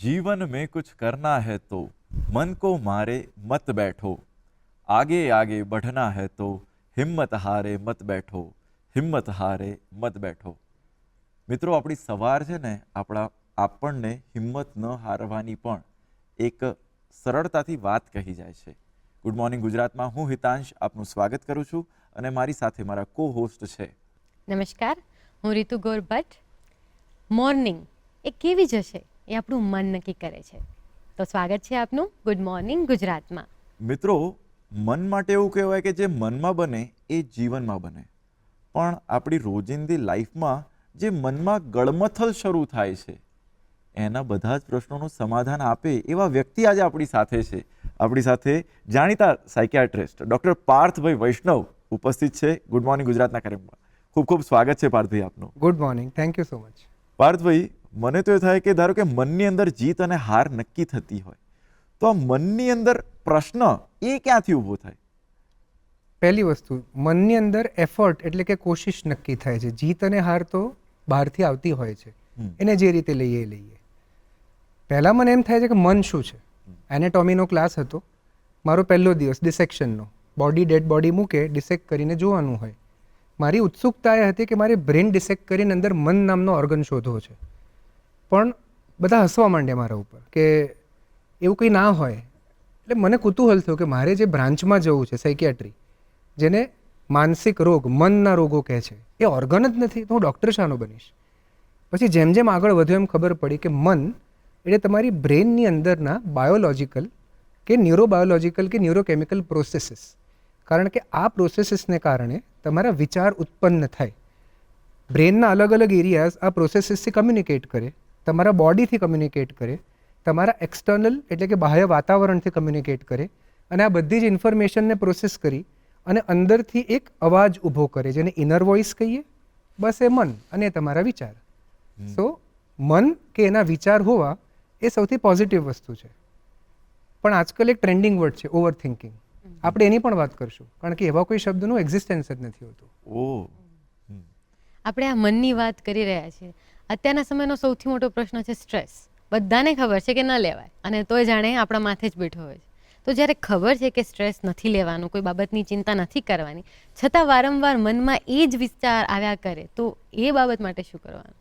जीवन में कुछ करना है तो मन को मारे मत बैठो, आगे आगे बढ़ना है तो हिम्मत हारे मत बैठो, हिम्मत हारे मत बैठो। મિત્રો, આપણી સવાર છે ને આપણને હિંમત ન હારવાની પણ એક સરળતાથી વાત કહી જાય છે। ગુડ મોર્નિંગ ગુજરાતમાં હું હિતાંશ આપનું સ્વાગત કરું છું અને મારી સાથે મારા કો હોસ્ટ છે। નમસ્કાર, હું રીતુ ગોર ભટ્ટ। મોર્નિંગ એ કેવી જશે એ આપણું મન નક્કી કરે છે, તો સ્વાગત છે આપનું ગુડ મોર્નિંગ ગુજરાતમાં। મિત્રો, મન માટે એવું કહેવાય કે જે મનમાં બને એ જીવનમાં બને, પણ આપણી રોજિંદી લાઈફમાં જે મનમાં ગળમથલ શરૂ થાય છે એના બધા જ પ્રશ્નોનું સમાધાન આપે એવા વ્યક્તિ આજે આપણી સાથે છે। આપણી સાથે જાણીતા સાયકિયાટ્રિસ્ટ ડૉક્ટર પાર્થભાઈ વૈષ્ણવ ઉપસ્થિત છે ગુડ મોર્નિંગ ગુજરાતના કાર્યક્રમમાં। ખૂબ ખૂબ સ્વાગત છે પાર્થભાઈ આપનું। Good morning, thank you so much. પાર્થભાઈ, મને તો એ થાય કે ધારો કે મનની અંદર જીત અને હાર નક્કી થતી હોય તો આ મનની અંદર પ્રશ્ન એ ક્યાંથી ઊભો થાય? પહેલી વસ્તુ, મનની અંદર એફર્ટ એટલે કે કોશિશ નક્કી થાય છે। જીત અને હાર તો બહારથી આવતી હોય છે, એને જે રીતે લઈએ એ લઈએ। પહેલાં મને એમ થાય છે કે મન શું છે। એનેટોમીનો ક્લાસ હતો, મારો પહેલો દિવસ ડિસેક્શનનો, બોડી ડેડ બોડી મૂકે ડિસેક્ટ કરીને જોવાનું હોય। મારી ઉત્સુકતા એ હતી કે મારે બ્રેન ડિસેક્ટ કરીને અંદર મન નામનો ઓર્ગન શોધવો છે, પણ બધા હસવા માંડ્યા મારા ઉપર કે એવું કંઈ ના હોય। એટલે મને કુતૂહલ થયું કે મારે જે બ્રાન્ચમાં જવું છે સાયકિયાટ્રી, જેને માનસિક રોગ, મનના રોગો કહે છે, એ ઓર્ગન જ નથી તો હું ડૉક્ટર શાનો બનીશ? પછી જેમ જેમ આગળ વધ્યું એમ ખબર પડી કે મન એટલે તમારી બ્રેનની અંદરના બાયોલોજિકલ કે ન્યુરોબાયોલોજિકલ કે ન્યુરોકેમિકલ પ્રોસેસીસ, કારણ કે આ પ્રોસેસીસને કારણે તમારા વિચાર ઉત્પન્ન થાય। બ્રેનના અલગ અલગ એરિયાઝ આ પ્રોસેસીસથી કમ્યુનિકેટ કરે, તમારા બોડીથી કમ્યુનિકેટ કરે, તમારા એક્સટર્નલ એટલે કે બાહ્ય વાતાવરણથી કમ્યુનિકેટ કરે, અને આ બધી જ ઇન્ફોર્મેશનને પ્રોસેસ કરી અને અંદરથી એક અવાજ ઊભો કરે જેને ઇનર વોઇસ કહીએ। બસ એ મન અને એ તમારા વિચાર। સો મન કે એના વિચાર હોવા એ સૌથી પોઝિટિવ વસ્તુ છે, પણ આજકાલ એક ટ્રેન્ડિંગ વર્ડ છે ઓવર થિંકિંગ। આપણે એની પણ વાત કરશું, કારણ કે એવા કોઈ શબ્દનું એક્ઝિસ્ટન્સ જ નથી હોતું। આપણે આ મનની વાત કરી રહ્યા છીએ। અત્યારના સમયનો સૌથી મોટો પ્રશ્ન છે સ્ટ્રેસ। બધાને ખબર છે કે ન લેવાય, અને તોય જાણે આપણા માથે જ બેઠો હોય છે। તો જ્યારે ખબર છે કે સ્ટ્રેસ નથી લેવાનું, કોઈ બાબતની ચિંતા નથી કરવાની, છતાં વારંવાર મનમાં એ જ વિચાર આવ્યા કરે, તો એ બાબત માટે શું કરવાનું?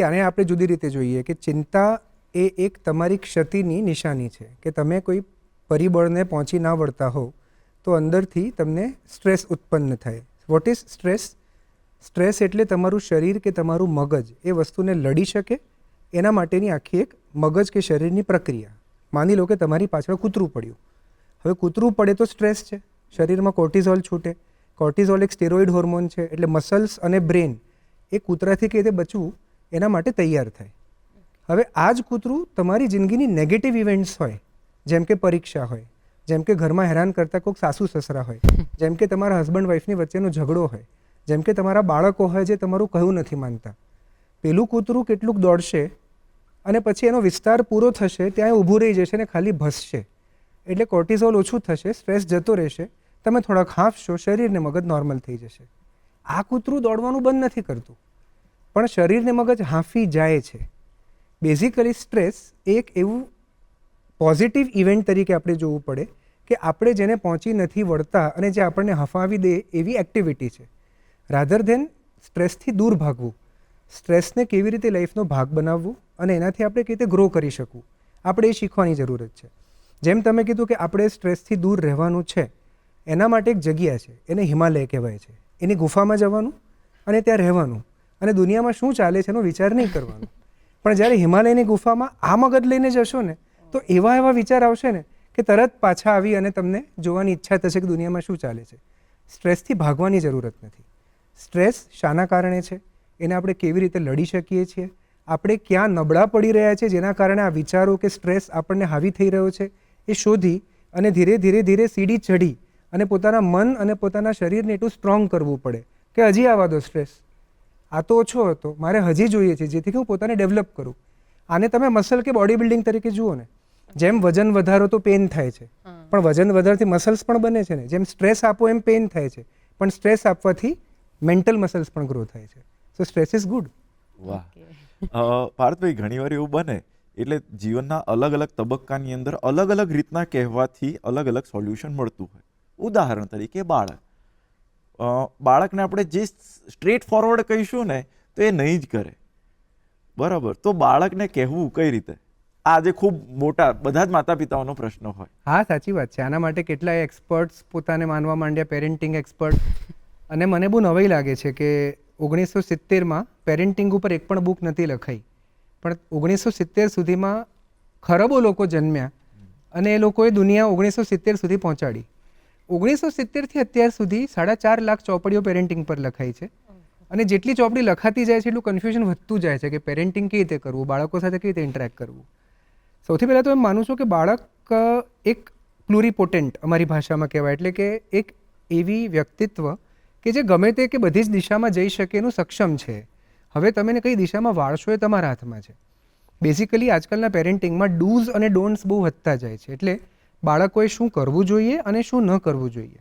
આને આપણે જુદી રીતે જોઈએ કે ચિંતા એ એક તમારી ક્ષતિની નિશાની છે કે તમે કોઈ પરિબળને પહોંચી ના વળતા હો તો અંદરથી તમને સ્ટ્રેસ ઉત્પન્ન થાય। What is stress? સ્ટ્રેસ એટલે તમારું શરીર કે તમારું મગજ એ વસ્તુને લડી શકે એના માટેની આખી એક મગજ કે શરીરની પ્રક્રિયા। માની લો કે તમારી પાછળ કૂતરું પડ્યું, હવે કૂતરું પડે તો સ્ટ્રેસ છે, શરીરમાં કોર્ટિઝોલ છૂટે। કોર્ટિઝોલ એક સ્ટેરોઇડ હોર્મોન છે, એટલે મસલ્સ અને બ્રેન એ કૂતરાથી કેવી રીતે બચવું એના માટે તૈયાર થાય। હવે આ જ કૂતરું તમારી જિંદગીની નેગેટિવ ઇવેન્ટ્સ હોય, જેમ કે પરીક્ષા હોય, જેમ કે ઘરમાં હેરાન કરતા કોઈક સાસુ સસરા હોય, જેમ કે તમારા હસબન્ડ વાઈફની વચ્ચેનો ઝઘડો હોય, જેમ કે તમારા બાળકો હોય જે તમારું કહ્યું નથી માનતા, પેલું કૂતરું કેટલુંક દોડશે અને પછી એનો વિસ્તાર પૂરો થશે, ત્યાં ઊભું રહી જશે ને ખાલી ભસશે, એટલે કોર્ટિઝોલ ઓછું થશે, સ્ટ્રેસ જતો રહેશે, તમે થોડાક હાંફશો, શરીર ને મગજ નોર્મલ થઈ જશે। આ કૂતરું દોડવાનું બંધ નથી કરતું, પણ શરીરને મગજ હાંફી જાય છે। બેઝિકલી સ્ટ્રેસ એક એવું પોઝિટિવ ઇવેન્ટ તરીકે આપણે જોવું પડે કે આપણે જેને પહોંચી નથી વળતા અને જે આપણને હફાવી દે એવી એક્ટિવિટી છે, રાધર ધેન સ્ટ્રેસથી દૂર ભાગવું, સ્ટ્રેસને કેવી રીતે લાઈફનો ભાગ બનાવવું અને એનાથી આપણે કેવી રીતે ગ્રો કરી શકવું, આપણે એ શીખવાની જરૂરત છે। જેમ તમે કીધું કે આપણે સ્ટ્રેસથી દૂર રહેવાનું છે, એના માટે એક જગ્યા છે, એને હિમાલય કહેવાય છે। એની ગુફામાં જવાનું અને ત્યાં રહેવાનું અને દુનિયામાં શું ચાલે છે એનો વિચાર નહીં કરવાનો। પણ જ્યારે હિમાલયની ગુફામાં આ મગજ લઈને જશો ને તો એવા વિચાર આવશે ને કે તરત પાછા આવી અને તમને જોવાની ઈચ્છા થશે કે દુનિયામાં શું ચાલે છે। સ્ટ્રેસથી ભાગવાની જરૂરત નથી। સ્ટ્રેસ શાના કારણે છે, એને આપણે કેવી રીતે લડી શકીએ છીએ, આપણે ક્યાં નબળા પડી રહ્યા છે જેના કારણે આ વિચારો કે સ્ટ્રેસ આપણને હાવી થઈ રહ્યો છે, એ શોધી અને ધીરે ધીરે ધીરે સીડી ચઢી અને પોતાના મન અને પોતાના શરીરને એટલું સ્ટ્રોંગ કરવું પડે કે હજી આવવા દો સ્ટ્રેસ, આ તો ઓછો હતો, મારે હજી જોઈએ છે, જેથી હું પોતાને ડેવલપ કરું। આને તમે મસલ કે બોડી બિલ્ડિંગ તરીકે જુઓ ને, જેમ વજન વધારો તો પેન થાય છે, પણ વજન વધારથી મસલ્સ પણ બને છે ને, જેમ સ્ટ્રેસ આપો એમ પેન થાય છે, પણ સ્ટ્રેસ આપવાથી મેન્ટલ મસલ્સ પણ ગ્રો થાય છે। સો સ્ટ્રેસ ઇઝ ગુડ। વાહ પાર્થભાઈ, ઘણીવાર એવું બને એટલે જીવનના અલગ અલગ તબક્કાની અંદર અલગ અલગ રીતના કહેવાથી અલગ અલગ સોલ્યુશન મળતું હોય. ઉદાહરણ તરીકે બાળકને આપણે જે સ્ટ્રેટ ફોરવર્ડ કહીશું ને તો એ નહીં જ કરે, બરાબર. તો બાળકને કહેવું કઈ રીતે, આજે ખૂબ મોટા બધા જ માતા પિતાઓનો પ્રશ્ન હોય. હા, સાચી વાત છે. આના માટે કેટલાય એક્સપર્ટ્સ પોતાને માનવા માંડ્યા, પેરેન્ટિંગ એક્સપર્ટ. અને મને બહુ નવાઈ લાગે છે કે 1970માં પેરેન્ટિંગ ઉપર એક પણ બુક નથી લખાઈ, પણ 1970 સુધીમાં ખરબો લોકો જન્મ્યા અને એ લોકોએ દુનિયા 1970 સુધી પહોંચાડી. 1970થી અત્યાર સુધી 4.5 લાખ ચોપડીઓ પેરેન્ટિંગ પર લખાઈ છે. અને જેટલી ચોપડી લખાતી જાય છે એટલું કન્ફ્યુઝન વધતું જાય છે કે પેરેન્ટિંગ કેવી રીતે કરવું, બાળકો સાથે કેવી રીતે ઇન્ટરેક્ટ કરવું. સૌથી પહેલાં તો એમ માનું છું કે બાળક એક પ્લુરીપોટેન્ટ અમારી ભાષામાં કહેવાય, એટલે કે એક એવી વ્યક્તિત્વ કે જે ગમે તે કે બધી જ દિશામાં જઈ શકે એનું સક્ષમ છે. હવે તમે કઈ દિશામાં વાળશો એ તમારા હાથમાં છે. બેઝિકલી આજકાલના પેરેન્ટિંગમાં ડૂઝ અને ડોન્ટ્સ બહુ વધતા જાય છે. એટલે બાળકોએ શું કરવું જોઈએ અને શું ન કરવું જોઈએ.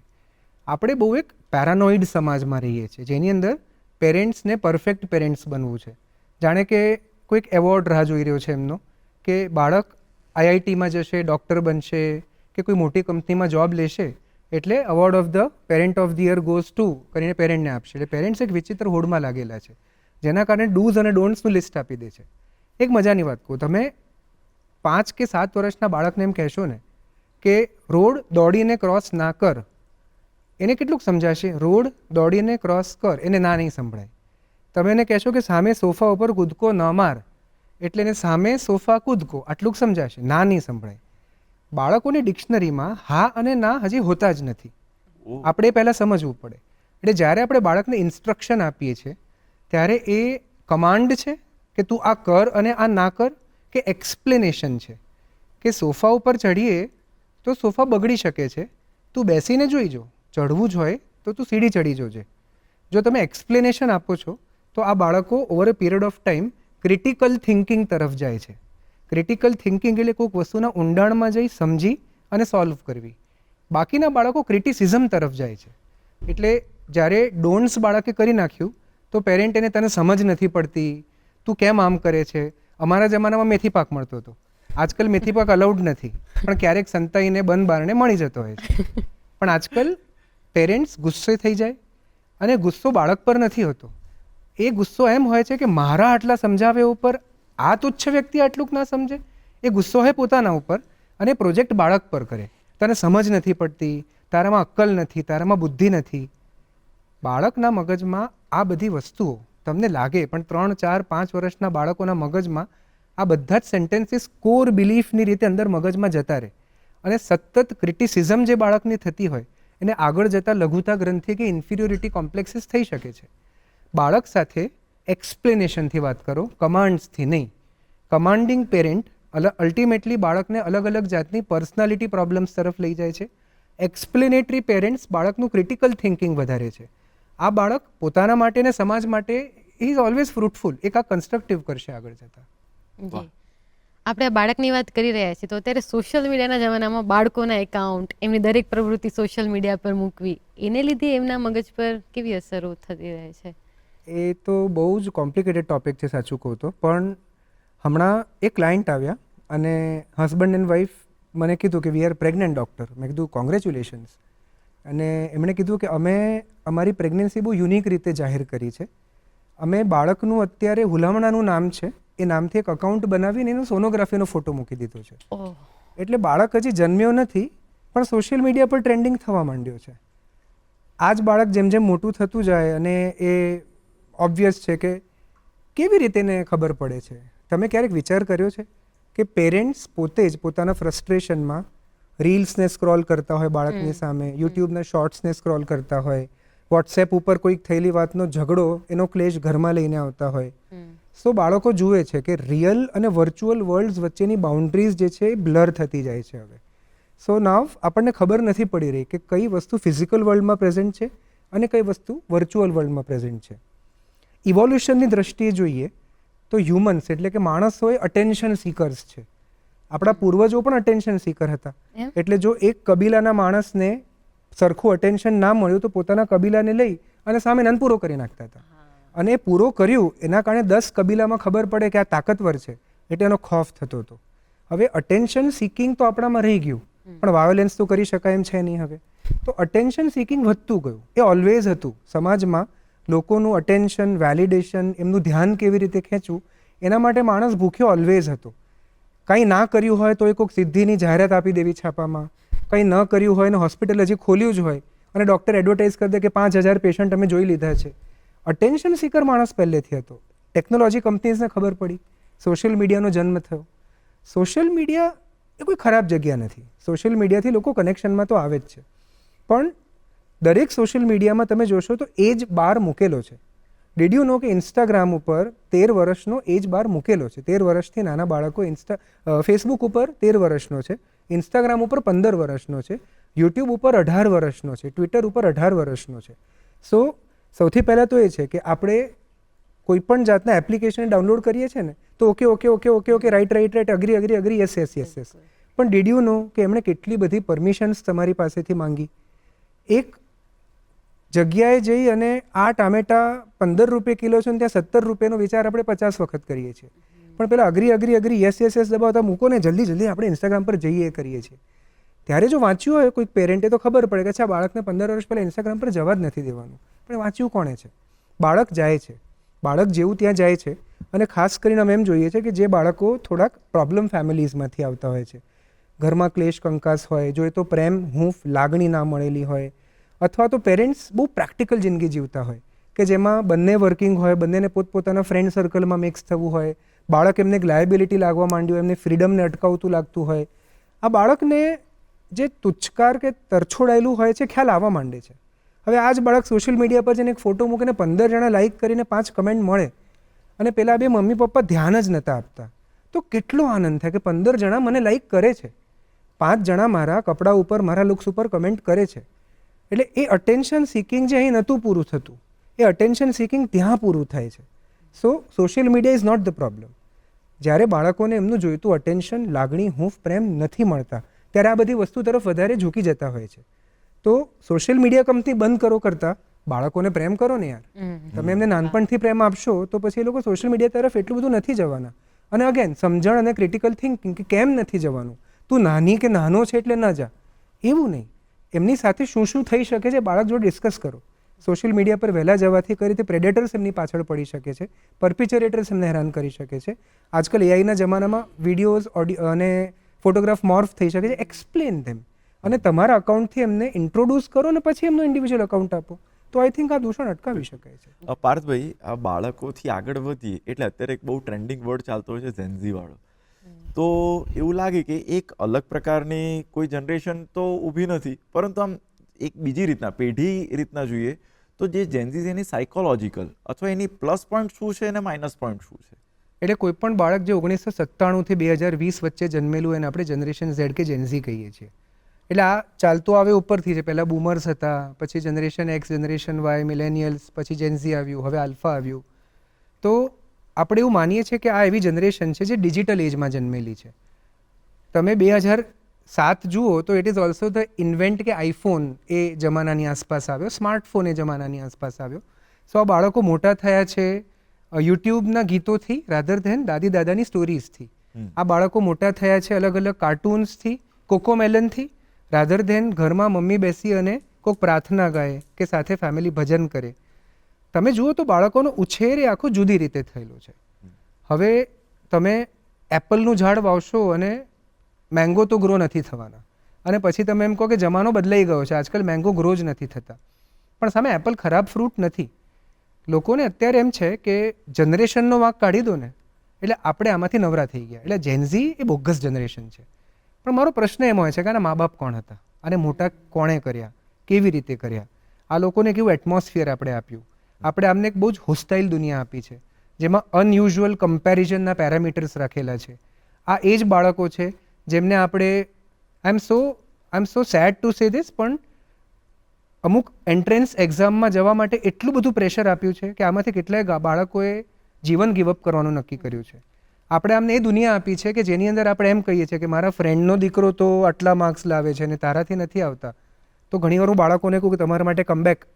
આપણે બહુ એક પેરાનોઇડ સમાજમાં રહીએ છીએ જેની અંદર પેરેન્ટ્સને પરફેક્ટ પેરેન્ટ્સ બનવું છે. જાણે કે કોઈક એવોર્ડ રાહ જોઈ રહ્યો છે એમનો કે બાળક IITમાં જશે, ડૉક્ટર બનશે કે કોઈ મોટી કંપનીમાં જોબ લેશે એટલે award of the parent of the year goes to કરીને પેરેન્ટને આપશે. એટલે પેરેન્ટ્સ એક વિચિત્ર હોડમાં લાગેલા છે જેના કારણે ડૂઝ અને ડોન્ટ્સનું લિસ્ટ આપી દે છે. એક મજાની વાત કહું, તમે 5 કે 7 વર્ષના બાળકને એમ કહેશો ને કે રોડ દોડીને ક્રોસ ના કર, એને કેટલુંક સમજાશે? રોડ દોડીને ક્રોસ કર, એને ના નહીં સંભળાય. તમે એને કહેશો કે સામે સોફા ઉપર કૂદકો ન માર, એટલે એને સામે સોફા કૂદકો, આટલુંક સમજાશે, ના નહીં સંભળાય. બાળકોની ડિક્શનરીમાં હા અને ના હજી હોતા જ નથી. આપણે પહેલાં સમજવું પડે. એટલે જ્યારે આપણે બાળકને ઇન્સ્ટ્રક્શન આપીએ છીએ ત્યારે એ કમાન્ડ છે કે તું આ કર અને આ ના કર, કે એક્સપ્લેનેશન છે કે સોફા ઉપર ચડીએ તો સોફા બગડી શકે છે, તું બેસીને જોઈ જો, ચડવું જ હોય તો તું સીડી ચડી જોજે. જો તમે એક્સપ્લેનેશન આપો છો તો આ બાળકો over a period of time critical thinking તરફ જાય છે. ક્રિટિકલ થિંકિંગ એટલે કોઈક વસ્તુના ઊંડાણમાં જઈ સમજી અને સોલ્વ કરવી. બાકીના બાળકો ક્રિટિસિઝમ તરફ જાય છે. એટલે જ્યારે ડોન્ટ્સ બાળકે કરી નાખ્યું તો પેરેન્ટ એને તને સમજ નથી પડતી, તું કેમ આમ કરે છે. અમારા જમાનામાં મેથી પાક મળતો હતો, આજકાલ મેથી પાક અલાઉડ નથી, પણ ક્યારેક સંતાઈને બંધ બારણે મળી જતો હોય છે. પણ આજકાલ પેરેન્ટ્સ ગુસ્સે થઈ જાય અને ગુસ્સો બાળક પર નથી હોતો. એ ગુસ્સો એમ હોય છે કે મારા આટલા સમજાવે ઉપર આ તુચ્છ વ્યક્તિ આટલું ના સમજે. એ ગુસ્સો હોય પોતાના ઉપર અને પ્રોજેક્ટ બાળક પર કરે. તને સમજ નથી પડતી, તારામાં અક્કલ નથી, તારામાં બુદ્ધિ નથી. બાળકના મગજમાં આ બધી વસ્તુઓ તમને લાગે, પણ 3, 4, 5 વર્ષના બાળકોના મગજમાં આ બધા જ સેન્ટેન્સીસ કોર બિલીફની રીતે અંદર મગજમાં જતા રહે અને સતત ક્રિટિસિઝમ જે બાળકની થતી હોય એને આગળ જતાં લઘુતા ગ્રંથિ કે ઇન્ફિરિયોરિટી કોમ્પ્લેક્સીસ થઈ શકે છે. બાળક સાથે એક્સપ્લેનેશનથી વાત કરો, કમાન્ડ્સથી નહીં. કમાન્ડિંગ પેરેન્ટ અલ્ટિમેટલી બાળકને અલગ અલગ જાતની પર્સનાલિટી પ્રોબ્લેમ્સ તરફ લઈ જાય છે. એક્સપ્લેનેટરી પેરેન્ટ્સ બાળકનું ક્રિટિકલ થિંકિંગ વધારે છે. આ બાળક પોતાના માટે ને સમાજ માટે ઇઝ ઓલવેઝ ફ્રૂટફુલ, એક આ કન્સ્ટ્રક્ટિવ કરશે આગળ જતાં. જી, આપણે બાળકની વાત કરી રહ્યા છીએ તો અત્યારે સોશિયલ મીડિયાના જમાનામાં બાળકોના એકાઉન્ટ, એમની દરેક પ્રવૃત્તિ સોશિયલ મીડિયા પર મૂકવી, એને લીધે એમના મગજ પર કેવી અસરો થતી રહે છે? એ તો બહુ જ કોમ્પ્લિકેટેડ ટોપિક છે સાચું કહું તો. પણ હમણાં એક ક્લાયન્ટ આવ્યા અને હસબન્ડ એન્ડ વાઈફ મને કીધું કે વી આર પ્રેગ્નન્ટ ડૉક્ટર. મેં કીધું કોંગ્રેચ્યુલેશન્સ. અને એમણે કીધું કે અમે અમારી પ્રેગ્નન્સી બહુ યુનિક રીતે જાહેર કરી છે. અમે બાળકનું અત્યારે હુલામણાનું નામ છે એ નામથી એક અકાઉન્ટ બનાવીને એનો સોનોગ્રાફીનો ફોટો મૂકી દીધો છે. એટલે બાળક હજી જન્મ્યો નથી પણ સોશિયલ મીડિયા પર ટ્રેન્ડિંગ થવા માંડ્યો છે. આ જ બાળક જેમ જેમ મોટું થતું જાય અને એ ઓબ્વિયસ છે કે કેવી રીતે એને ખબર પડે છે. તમે ક્યારેક વિચાર કર્યો છે કે પેરેન્ટ્સ પોતે જ પોતાના ફ્રસ્ટ્રેશનમાં રીલ્સને સ્ક્રોલ કરતા હોય બાળકની સામે, યુટ્યુબના શોર્ટ્સને સ્ક્રોલ કરતા હોય, વોટ્સએપ ઉપર કોઈક થયેલી વાતનો ઝઘડો એનો ક્લેશ ઘરમાં લઈને આવતા હોય. સો બાળકો જુએ છે કે રિયલ અને વર્ચ્યુઅલ વર્લ્ડ્સ વચ્ચેની બાઉન્ડ્રીઝ જે છે એ બ્લર થતી જાય છે હવે. સો નાવ આપણને ખબર નથી પડી રહી કે કઈ વસ્તુ ફિઝિકલ વર્લ્ડમાં પ્રેઝન્ટ છે અને કઈ વસ્તુ વર્ચ્યુઅલ વર્લ્ડમાં પ્રેઝન્ટ છે. ઇવોલ્યુશનની દ્રષ્ટિએ જોઈએ તો હ્યુમન્સ એટલે કે માણસોએ અટેન્શન સીકર્સ છે. આપણા પૂર્વજો પણ અટેન્શન સીકર હતા. એટલે જો એક કબીલાના માણસને સરખું અટેન્શન ના મળ્યું તો પોતાના કબીલાને લઈ અને સામે નન પૂરો કરી નાખતા હતા. અને એ પૂરો કર્યું એના કારણે 10 કબીલામાં ખબર પડે કે આ તાકતવર છે એટલે એનો ખોફ થતો હતો. હવે અટેન્શન સિકિંગ તો આપણામાં રહી ગયું, પણ વાયોલેન્સ તો કરી શકાય એમ છે નહીં. હવે તો અટેન્શન સિકિંગ વધતું ગયું. એ ઓલવેઝ હતું સમાજમાં. લોકોનું અટેન્શન, વેલિડેશન, એમનું ધ્યાન કેવી રીતે ખેંચવું, એના માટે માણસ ભૂખ્યો ઓલવેઝ હતો. કંઈ ના કર્યું હોય તો એ કોઈક સિદ્ધિની જાહેરાત આપી દેવી છાપામાં, કંઈ ન કર્યું હોય ને હોસ્પિટલ હજી ખોલ્યું જ હોય અને ડૉક્ટર એડવર્ટાઇઝ કરી દે કે 5,000 પેશન્ટ અમે જોઈ લીધા છે. અટેન્શન સિકર માણસ પહેલેથી હતો. ટેકનોલોજી કંપનીઝને ખબર પડી, સોશિયલ મીડિયાનો જન્મ થયો. સોશિયલ મીડિયા એ કોઈ ખરાબ જગ્યા નથી. સોશિયલ મીડિયાથી લોકો કનેક્શનમાં તો આવે જ છે, પણ દરેક સોશિયલ મીડિયામાં તમે જોશો તો એજ બાર મૂકેલો છે. ડીડ યુ નો કે ઇન્સ્ટાગ્રામ ઉપર 13 વર્ષનો એજ બાર મૂકેલો છે. 13 વર્ષથી નાના બાળકો ફેસબુક ઉપર 13 વર્ષનો છે, ઇન્સ્ટાગ્રામ ઉપર 15 વર્ષનો છે, યુટ્યુબ ઉપર 18 વર્ષનો છે, ટ્વિટર ઉપર 18 વર્ષનો છે. સો સૌથી પહેલાં તો એ છે કે આપણે કોઈ પણ જાતના એપ્લિકેશન ડાઉનલોડ કરીએ છીએ ને તો okay okay okay okay okay right agree agree agree yes yes yes yes. પણ ડીડ યુ નો કે એમણે કેટલી બધી પરમિશન્સ તમારી પાસેથી માંગી. એક જગ્યાએ જઈ અને આ ટામેટા 15 રૂપિયા કિલો છે ને ત્યાં 17 રૂપિયાનો વિચાર આપણે 50 વખત કરીએ છીએ, પણ પેલા agree agree agree yes yes yes દબાવતા મૂકો ને જલ્દી જલ્દી આપણે ઇન્સ્ટાગ્રામ પર જઈએ કરીએ છીએ. ત્યારે જો વાંચ્યું હોય કોઈક પેરેન્ટે તો ખબર પડે કે અચ્છા બાળકને 15 વર્ષ પહેલાં ઇન્સ્ટાગ્રામ પર જવા જ નથી દેવાનું, પણ વાંચ્યું કોણે છે? બાળક જાય છે. બાળક જેવું ત્યાં જાય છે, અને ખાસ કરીને અમે એમ જોઈએ છે કે જે બાળકો થોડાક પ્રોબ્લેમ ફેમિલીઝમાંથી આવતા હોય છે, ઘરમાં ક્લેશ કંકાસ હોય, જોઈએ તો પ્રેમ, હૂંફ, લાગણી ના મળેલી હોય, અથવા તો પેરેન્ટ્સ બહુ પ્રેક્ટિકલ જિંદગી જીવતા હોય કે જેમાં બંને વર્કિંગ હોય, બંનેને પોતપોતાના ફ્રેન્ડ સર્કલમાં મિક્સ થવું હોય, બાળક એમને એક લાયબિલિટી લાગવા માંડ્યું, એમને ફ્રીડમને અટકાવતું લાગતું હોય, આ બાળકને જે તુચ્છકાર કે તરછોડાયેલું હોય છે ખ્યાલ આવવા માંડે છે. હવે આ જ બાળક સોશિયલ મીડિયા પર જઈને એક ફોટો મૂકીને 15 જણા લાઇક કરીને 5 કમેન્ટ મળે અને પેલા બે મમ્મી પપ્પા ધ્યાન જ નહોતા આપતા, તો કેટલો આનંદ થાય કે 15 જણા મને લાઇક કરે છે, 5 જણા મારા કપડાં ઉપર, મારા લુક્સ ઉપર કમેન્ટ કરે છે. એટલે એ અટેન્શન સિકિંગ જે અહીં નહોતું પૂરું થતું, એ અટેન્શન સિકિંગ ત્યાં પૂરું થાય છે. So social media is not the problem. જ્યારે બાળકોને એમનું જોઈતું અટેન્શન, લાગણી, હૂંફ, પ્રેમ નથી મળતા ત્યારે આ બધી વસ્તુ તરફ વધારે ઝૂકી જતા હોય છે. તો સોશિયલ મીડિયા કંપની બંધ કરો કરતાં બાળકોને પ્રેમ કરો ને યાર. તમે એમને નાનપણથી પ્રેમ આપશો તો પછી એ લોકો સોશિયલ મીડિયા તરફ એટલું બધું નથી જવાના. અને અગેન સમજણ અને ક્રિટિકલ થિંકિંગ કે કેમ નથી જવાનું, તું નાની કે નાનો છે એટલે ન જા, એવું નહીં. એમની સાથે શું શું થઈ શકે છે બાળક જોડે ડિસ્કસ કરો. સોશિયલ મીડિયા પર વહેલા જવાથી કઈ રીતે પ્રેડેટર્સ એમની પાછળ પડી શકે છે, પરપિચરેટર્સ એમને હેરાન કરી શકે છે. આજકાલ એઆઈના જમાનામાં વિડીયોઝ, ઓડિયો અને ફોટોગ્રાફ મોર્ફ થઈ શકે છે. એક્સપ્લેન ધેમ, અને તમારા અકાઉન્ટથી એમને ઇન્ટ્રોડ્યુસ કરો અને પછી એમનું ઇન્ડિવિજ્યુઅલ અકાઉન્ટ આપો, તો આઈ થિંક આ દૂષણ અટકાવી શકાય છે. પાર્થભાઈ, આ બાળકોથી આગળ વધીએ એટલે અત્યારે એક બહુ ટ્રેન્ડિંગ વર્ડ ચાલતો હોય છે ઝેનઝી વાળો. તો એવું લાગે કે એક અલગ પ્રકારની કોઈ જનરેશન તો ઊભી નથી, પરંતુ આમ એક બીજી રીતના, પેઢી રીતના જોઈએ તો જે જેન્ઝી છે એની સાયકોલોજીકલ અથવા એની પ્લસ પોઈન્ટ શું છે અને માઇનસ પોઈન્ટ શું છે? એટલે કોઈ પણ બાળક જે 1997 થી 2020 વચ્ચે જન્મેલું એને આપણે જનરેશન ઝેડ કે જેન્ઝી કહીએ છીએ. એટલે આ ચાલતું આવે ઉપરથી છે. પહેલાં બૂમર્સ હતા, પછી જનરેશન એક્સ, જનરેશન વાય, મિલેનિયલ્સ, પછી જેન્ઝી આવ્યું, હવે આલ્ફા આવ્યું. તો આપણે એવું માનીએ છીએ કે આ એવી જનરેશન છે જે ડિજિટલ એજમાં જન્મેલી છે. તમે 2007 જુઓ તો it is also the invent કે આઈફોન એ જમાનાની આસપાસ આવ્યો, સ્માર્ટફોન એ જમાનાની આસપાસ આવ્યો. સો આ બાળકો મોટા થયા છે યુટ્યુબના ગીતોથી રાધર ધેન દાદી દાદાની સ્ટોરીઝથી. આ બાળકો મોટા થયા છે અલગ અલગ કાર્ટૂન્સથી, કોકોમેલનથી, રાધર ધેન ઘરમાં મમ્મી બેસી અને કોઈક પ્રાર્થના ગાય કે સાથે ફેમિલી ભજન કરે. તમે જુઓ તો બાળકોનો ઉછેર એ આખો જુદી રીતે થયેલો છે. હવે તમે એપલનું ઝાડ વાવશો અને મેંગો તો ગ્રો નથી થવાના, અને પછી તમે એમ કહો કે જમાનો બદલાઈ ગયો છે, આજકાલ મેંગો ગ્રો જ નથી થતા. પણ સામે એપલ ખરાબ ફ્રૂટ નથી. લોકોને અત્યારે એમ છે કે જનરેશનનો વાંક કાઢી દો ને એટલે આપણે આમાંથી નવરા થઈ ગયા. એટલે જેન્ઝી એ બોગસ જનરેશન છે. પણ મારો પ્રશ્ન એમ હોય છે કે આના મા બાપ કોણ હતા, અને મોટા કોણે કર્યા, કેવી રીતે કર્યા, આ લોકોને કેવું એટમોસ્ફિયર આપણે આપ્યું. આપણે આમને એક બહુ જ હોસ્ટાઇલ દુનિયા આપી છે જેમાં અનયુઝ્યુઅલ કમ્પેરિઝનના પેરામીટર્સ રાખેલા છે. આ એ જ બાળકો છે જેમને આપણે આઈ એમ સો સેડ ટુ સે ધીસ, પણ અમુક એન્ટ્રન્સ એક્ઝામમાં જવા માટે એટલું બધું પ્રેશર આપ્યું છે કે આમાંથી કેટલાય બાળકોએ જીવન ગિવઅપ કરવાનું નક્કી કર્યું છે. આપણે આમને એ દુનિયા આપી છે કે જેની અંદર આપણે એમ કહીએ છીએ કે મારા ફ્રેન્ડનો દીકરો તો આટલા માર્ક્સ લાવે છે અને તારાથી નથી આવતા. તો ઘણીવાર હું બાળકોને કહું કે તમારા માટે કમબેક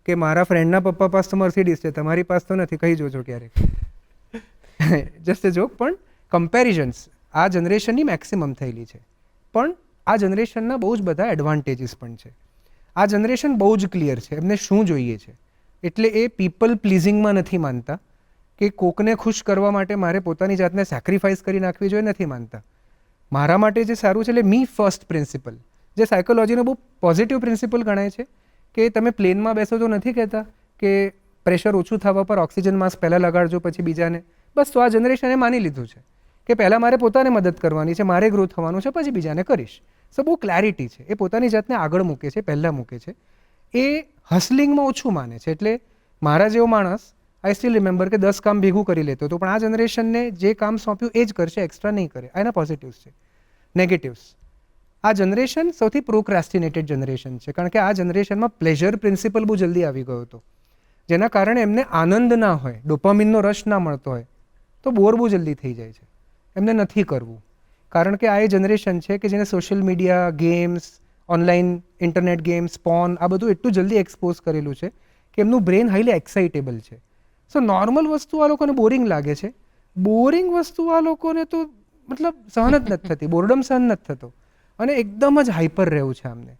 કે મારા ફ્રેન્ડના પપ્પા પાસે તો મર્સિડીઝ છે, તમારી પાસે તો નથી, કહી જોજો ક્યારેક. જસ્ટ એ જોક. પણ કમ્પેરિઝન્સ આ જનરેશનની મેક્સિમમ થયેલી છે, પણ આ જનરેશનના બહુ જ બધા એડવાન્ટેજીસ પણ છે. આ જનરેશન બહુ જ ક્લિયર છે એમને શું જોઈએ છે, એટલે એ પીપલ પ્લીઝિંગમાં નથી માનતા કે કોકને ખુશ કરવા માટે મારે પોતાની જાતને સેક્રિફાઈસ કરી નાખવી જોઈએ, નથી માનતા. મારા માટે જે સારું છે એટલે મી ફર્સ્ટ પ્રિન્સિપલ, જે સાયકોલોજીનો બહુ પોઝિટિવ પ્રિન્સિપલ ગણાય છે કે તમે પ્લેનમાં બેસો તો નથી કહેતા કે પ્રેશર ઓછું થવા પર ઓક્સિજન માસ્ક પહેલાં લગાડજો પછી બીજાને. બસ તો આ જનરેશને માની લીધું છે કે પહેલાં મારે પોતાને મદદ કરવાની છે, મારે ગ્રો થવાનું છે, પછી બીજાને કરીશ. સો બહુ ક્લેરિટી છે, એ પોતાની જાતને આગળ મૂકે છે, પહેલાં મૂકે છે, એ હસલિંગમાં ઓછું માને છે. એટલે મારા જેવો માણસ આઈ સ્ટીલ રિમેમ્બર કે 10 કામ ભેગું કરી લેતો હતો, પણ આ જનરેશનને જે કામ સોંપ્યું એ જ કરશે, એક્સ્ટ્રા નહીં કરે. આ એના પોઝિટિવ્સ છે. નેગેટિવ્સ, આ જનરેશન સૌથી પ્રોક્રાસ્ટિનેટેડ જનરેશન છે, કારણ કે આ જનરેશનમાં પ્લેઝર પ્રિન્સિપલ બહુ જલ્દી આવી ગયો હતો, જેના કારણે એમને આનંદ ના હોય, ડોપામિનનો રશ ના મળતો હોય તો બોર બહુ જલ્દી થઈ જાય છે. એમને નથી કરવું, કારણ કે આ એ જનરેશન છે કે જેને social media, games, online internet games, porn, આ બધું એટલું જલ્દી એક્સપોઝ કરેલું છે કે એમનું બ્રેન હાઈલી એક્સાઇટેબલ છે. સો નોર્મલ વસ્તુ આ લોકોને બોરિંગ લાગે છે. બોરિંગ વસ્તુ આ લોકોને તો મતલબ સહન જ નથી થતી, બોર્ડમ સહન નથી થતો, અને એકદમ જ હાઈપર રહેવું છે આમને.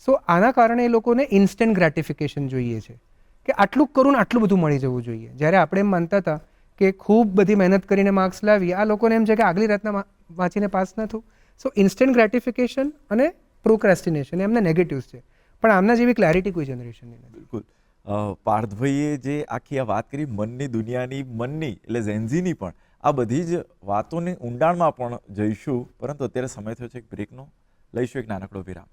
સો આના કારણે એ લોકોને ઇન્સ્ટન્ટ ગ્રેટિફિકેશન જોઈએ છે કે આટલું કરું ને આટલું બધું મળી જવું જોઈએ. જ્યારે આપણે એમ માનતા હતા કે ખૂબ બધી મહેનત કરીને માર્ક્સ લાવી, આ લોકોને એમ છે કે આગલી રાતના વાંચીને પાસ ન થયું. સો ઇન્સ્ટન્ટ ગ્રેટિફિકેશન અને પ્રોક્રેસ્ટિનેશન એમના નેગેટિવ્સ છે, પણ આમના જેવી ક્લેરિટી કોઈ જનરેશનની નથી. બિલકુલ. પાર્થભાઈએ જે આખી આ વાત કરી મનની દુનિયાની, મનની એટલે ઝેન્ઝીની, પણ આ બધી જ વાતોની ઊંડાણમાં પણ જઈશું, પરંતુ અત્યારે સમય થયો છે એક બ્રેકનો. લઈશું એક નાનકડો વિરામ.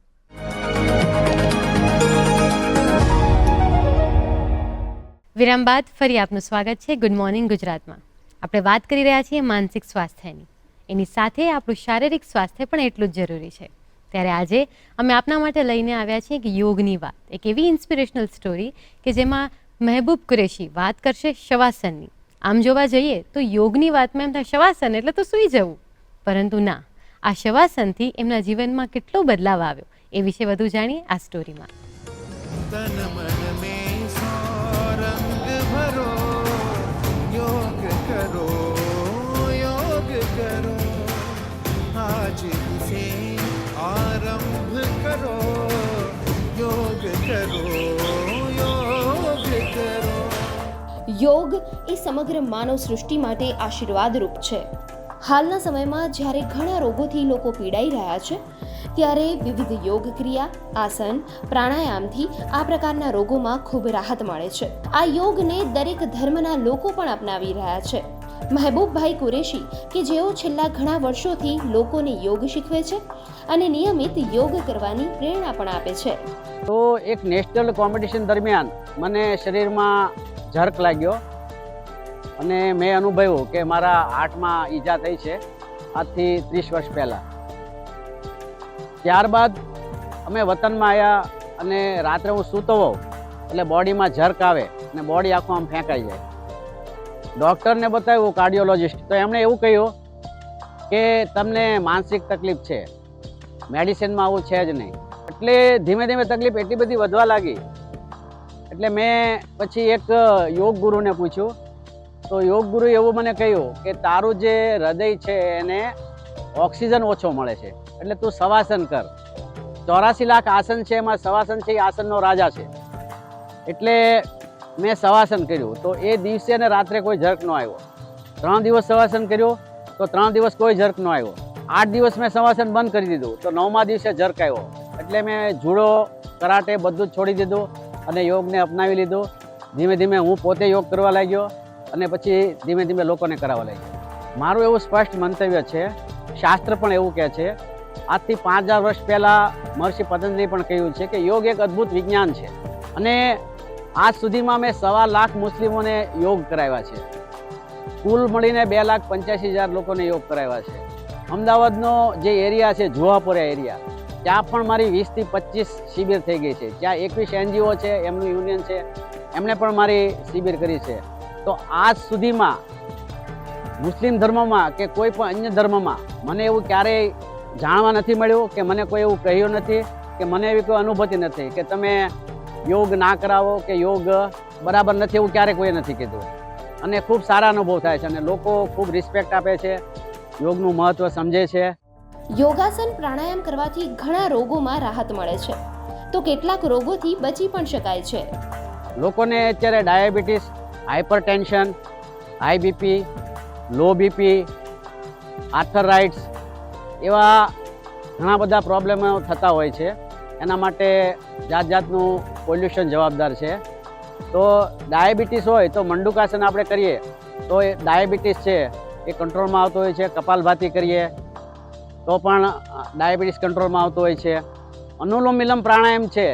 વિરામ બાદ ફરી આપનું સ્વાગત છે ગુડ મોર્નિંગ ગુજરાતમાં. આપણે વાત કરી રહ્યા છીએ માનસિક સ્વાસ્થ્યની, એની સાથે આપણું શારીરિક સ્વાસ્થ્ય પણ એટલું જ જરૂરી છે. ત્યારે આજે અમે આપના માટે લઈને આવ્યા છીએ કે યોગની વાત, એક એવી ઇન્સ્પિરેશનલ સ્ટોરી કે જેમાં મહેબૂબ કુરેશી વાત કરશે શવાસનની. આમ જોવા જઈએ તો યોગની વાતમાં એમ થાય શવાસન એટલે તો સૂઈ જવું, પરંતુ ના, આ શવાસનથી એમના જીવનમાં કેટલો બદલાવ આવ્યો એ વિશે વધુ જાણીએ આ સ્ટોરીમાં. યોગ એ સમગ્ર માનવ સૃષ્ટિ માટે આશીર્વાદરૂપ છે. હાલના સમયમાં જ્યારે ઘણા રોગોથી લોકો પીડાઈ રહ્યા છે, ત્યારે વિવિધ યોગ ક્રિયા, આસન, પ્રાણાયામથી આ પ્રકારના રોગોમાં ખૂબ રાહત મળે છે. આ યોગને દરેક ધર્મના લોકો પણ અપનાવી રહ્યા છે. મહેબૂબભાઈ કુરેશી કે જેઓ છેલ્લા ઘણા વર્ષોથી લોકોને યોગ શીખવે છે અને નિયમિત યોગ કરવાની પ્રેરણા પણ આપે છે. તો એક નેશનલ કોમ્પિટિશન દરમિયાન મને શરીરમાં ઝરક લાગ્યો અને મેં અનુભવ્યું કે મારા હાર્ટમાં ઈજા થઈ છે આજથી 30 વર્ષ પહેલાં. ત્યારબાદ અમે વતનમાં આવ્યા અને રાત્રે હું સૂતો હોઉં એટલે બોડીમાં ઝરક આવે અને બોડી આખું આમ ફેંકાઈ જાય. ડૉક્ટરને બતાવ્યું, કાર્ડિયોલોજિસ્ટ, તો એમણે એવું કહ્યું કે તમને માનસિક તકલીફ છે, મેડિસિનમાં આવું છે જ નહીં. એટલે ધીમે ધીમે તકલીફ એટલી બધી વધવા લાગી. એટલે મેં પછી એક યોગ ગુરુને પૂછ્યું, તો યોગ ગુરુએ એવું મને કહ્યું કે તારું જે હૃદય છે એને ઓક્સિજન ઓછો મળે છે, એટલે તું શવાસન કર. 84 લાખ આસન છે, એમાં શવાસન છે એ આસનનો રાજા છે. એટલે મેં શવાસન કર્યું, તો એ દિવસે અને રાત્રે કોઈ ઝરક ન આવ્યો. 3 દિવસ શવાસન કર્યું તો 3 દિવસ કોઈ ઝરક ન આવ્યો. 8 દિવસ મેં શવાસન બંધ કરી દીધું તો 9મા દિવસે ઝરક આવ્યો. એટલે મેં જુડો, કરાટે બધું જ છોડી દીધું અને યોગને અપનાવી લીધું. ધીમે ધીમે હું પોતે યોગ કરવા લાગ્યો અને પછી ધીમે ધીમે લોકોને કરાવવા લાગ્યો. મારું એવું સ્પષ્ટ મંતવ્ય છે, શાસ્ત્ર પણ એવું કહે છે, આજથી 5000 વર્ષ પહેલાં મહર્ષિ પતંજલિ પણ કહ્યું છે કે યોગ એક અદ્ભુત વિજ્ઞાન છે. અને આજ સુધીમાં મેં 1.25 લાખ મુસ્લિમોને યોગ કરાવ્યા છે. કુલ મળીને 2,85,000 લોકોને યોગ કરાવ્યા છે. અમદાવાદનો જે એરિયા છે, જુહાપુરા એરિયા, ત્યાં પણ મારી 20 થી 25 શિબિર થઈ ગઈ છે. ત્યાં 21 NGO છે, એમનું યુનિયન છે, એમણે પણ મારી શિબિર કરી છે. તો આજ સુધીમાં મુસ્લિમ ધર્મમાં કે કોઈ પણ અન્ય ધર્મમાં મને એવું ક્યારેય જાણવા નથી મળ્યું કે મને કોઈ એવું કહ્યું નથી કે મને એવી કોઈ અનુભૂતિ નથી કે તમે યોગ ના કરાવો કે યોગ બરાબર નથી, એવું ક્યારેય કોઈએ નથી કીધું. અને ખૂબ સારા અનુભવ થાય છે અને લોકો ખૂબ રિસ્પેક્ટ આપે છે યોગનું મહત્ત્વ સમજે છે. યોગાસન પ્રાણાયામ કરવાથી ઘણા રોગોમાં રાહત મળે છે, તો કેટલાક રોગોથી બચી પણ શકાય છે. લોકોને અત્યારે diabetes, hypertension, high BP, low BP, arthritis એવા ઘણા બધા પ્રોબ્લેમો થતા હોય છે. એના માટે જાતનું પોલ્યુશન જવાબદાર છે. તો ડાયાબિટીસ હોય તો મંડુકાસન આપણે કરીએ તો એ ડાયાબિટીસ છે એ કંટ્રોલમાં આવતો હોય છે. કપાલભાતિ કરીએ તો પણ ડાયાબિટીસ કંટ્રોલમાં આવતો હોય છે. અનુલોમ વિલોમ પ્રાણાયામ છે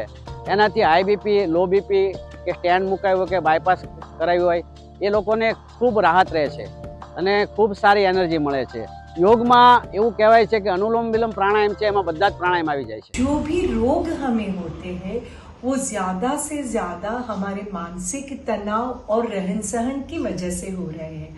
એનાથી હાઈ બીપી, લો બીપી કે સ્ટેન્ડ મુકાયું હોય કે બાયપાસ કરાવ્યું હોય એ લોકોને ખૂબ રાહત રહે છે અને ખૂબ સારી એનર્જી મળે છે. યોગમાં એવું કહેવાય છે કે અનુલોમ વિલોમ પ્રાણાયામ છે એમાં બધા જ પ્રાણાયામ આવી જાય છે. जो भी रोग हमें होते हैं वो ज़्यादा से ज़्यादा हमारे मानसिक तनाव और रहन सहन की वजह से हो रहे हैं.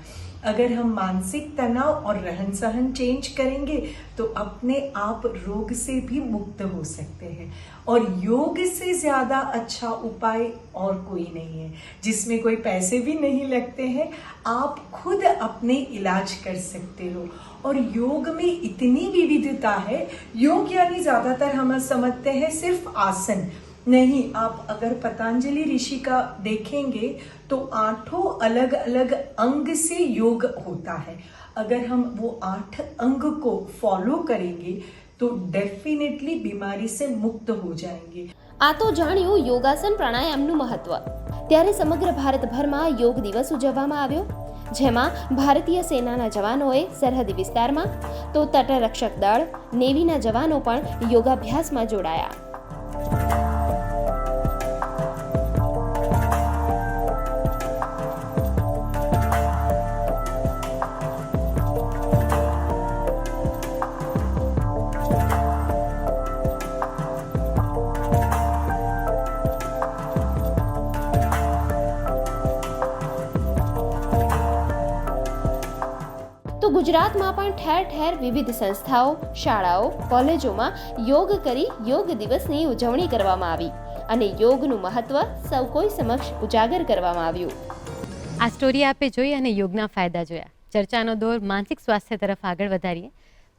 अगर हम मानसिक तनाव और रहन सहन चेंज करेंगे तो अपने आप रोग से भी मुक्त हो सकते हैं. और योग से ज़्यादा अच्छा उपाय और कोई नहीं है, जिसमें कोई पैसे भी नहीं लगते हैं. आप खुद अपने इलाज कर सकते हो. और योग में इतनी विविधता है. योग यानी ज़्यादातर हम समझते हैं सिर्फ आसन. नहीं, आप अगर पतंजलि ऋषि का देखेंगे तो 8 अलग अलग अंग से योग होता है. अगर हम वो 8 अंग को फॉलो करेंगे तो डेफिनेटली बीमारी से मुक्त हो जाएंगे. આ તો જાણ્યું યોગાસન પ્રાણાયામનું મહત્વ. ત્યારે સમગ્ર ભારતભરમાં યોગ દિવસ ઉજવવામાં આવ્યો, જેમાં ભારતીય સેનાના જવાનોએ સરહદી વિસ્તારમાં તો તટરક્ષક દળ, નેવીના જવાનો પણ યોગાભ્યાસમાં જોડાયા. તો ગુજરાતમાં પણ ઠેર ઠેર વિવિધ સંસ્થાઓ, શાળાઓ, કોલેજોમાં યોગ કરી યોગ દિવસની ઉજવણી કરવામાં આવી અને યોગનું મહત્વ સૌ કોઈ સમક્ષ ઉજાગર કરવામાં આવ્યું. આ સ્ટોરી આપે જોઈ અને યોગના ફાયદા જોયા. ચર્ચાનો દોર માનસિક સ્વાસ્થ્ય તરફ આગળ વધારીએ